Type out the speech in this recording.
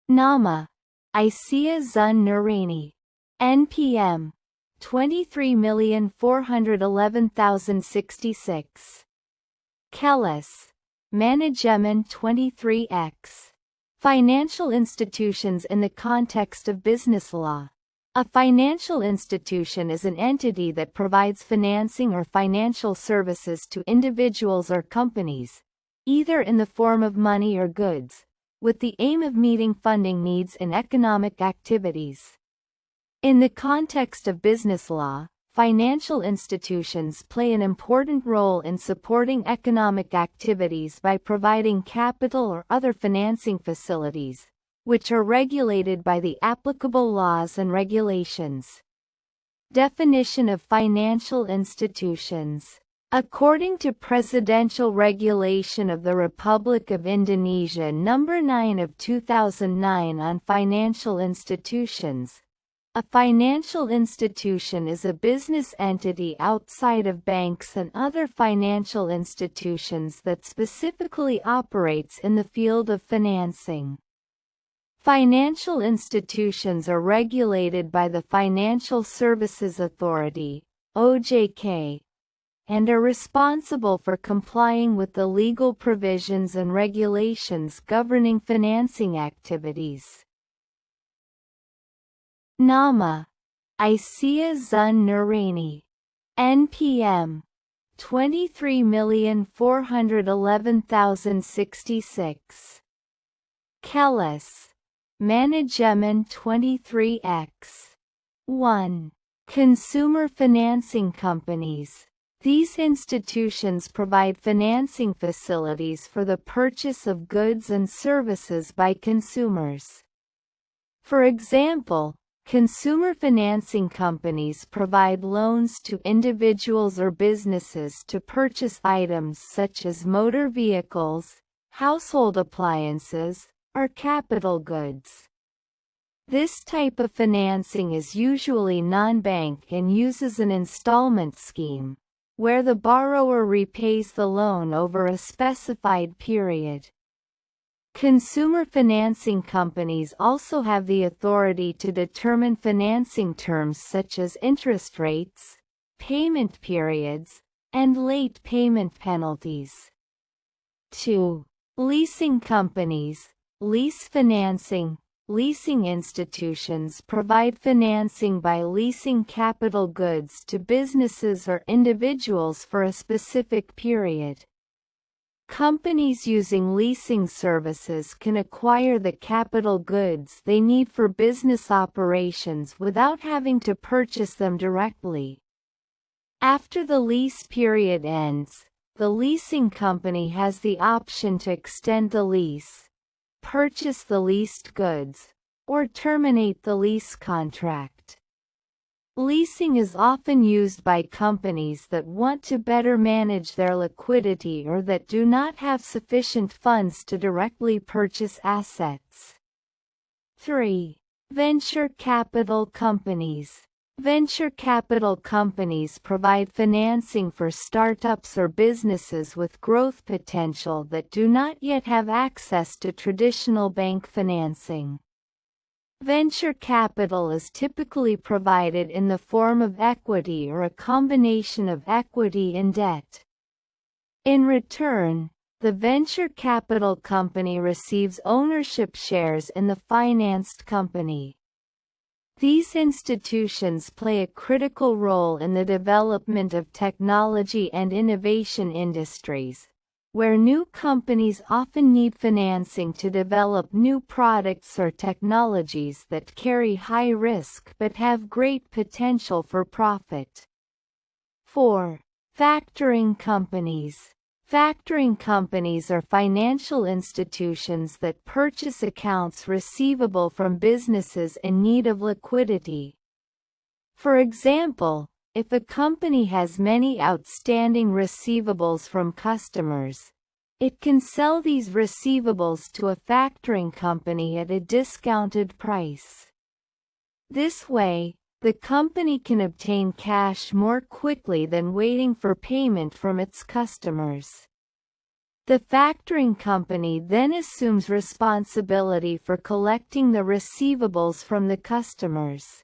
Nama, Isia Zun Nurani. NPM 23,411,066. Kellis, Manajemen 23x. Financial institutions in the context of business law. A financial institution is an entity that provides financing or financial services to individuals or companies, either in the form of money or goods, with the aim of meeting funding needs in economic activities. In the context of business law, financial institutions play an important role in supporting economic activities by providing capital or other financing facilities, which are regulated by the applicable laws and regulations. Definition of financial institutions. According to Presidential Regulation of the Republic of Indonesia No. 9 of 2009 on financial institutions, a financial institution is a business entity outside of banks and other financial institutions that specifically operates in the field of financing. Financial institutions are regulated by the Financial Services Authority, OJK, and are responsible for complying with the legal provisions and regulations governing financing activities. Nama, Isia Zun Nurani. NPM 23,411,066. Kellis, Manajemen 23x. 1. Consumer financing companies. These institutions provide financing facilities for the purchase of goods and services by consumers. For example, consumer financing companies provide loans to individuals or businesses to purchase items such as motor vehicles, household appliances, or capital goods. This type of financing is usually non-bank and uses an installment scheme, where the borrower repays the loan over a specified period. Consumer financing companies also have the authority to determine financing terms such as interest rates, payment periods, and late payment penalties. 2. Leasing companies. Lease financing. Leasing institutions provide financing by leasing capital goods to businesses or individuals for a specific period. Companies using leasing services can acquire the capital goods they need for business operations without having to purchase them directly. After the lease period ends, the leasing company has the option to extend the lease, purchase the leased goods, or terminate the lease contract. Leasing is often used by companies that want to better manage their liquidity or that do not have sufficient funds to directly purchase assets. 3. Venture capital companies. Venture capital companies provide financing for startups or businesses with growth potential that do not yet have access to traditional bank financing. Venture capital is typically provided in the form of equity or a combination of equity and debt. In return, the venture capital company receives ownership shares in the financed company. These institutions play a critical role in the development of technology and innovation industries, where new companies often need financing to develop new products or technologies that carry high risk but have great potential for profit. 4. Factoring companies. Factoring companies are financial institutions that purchase accounts receivable from businesses in need of liquidity. For example, if a company has many outstanding receivables from customers, it can sell these receivables to a factoring company at a discounted price. This way, the company can obtain cash more quickly than waiting for payment from its customers. The factoring company then assumes responsibility for collecting the receivables from the customers.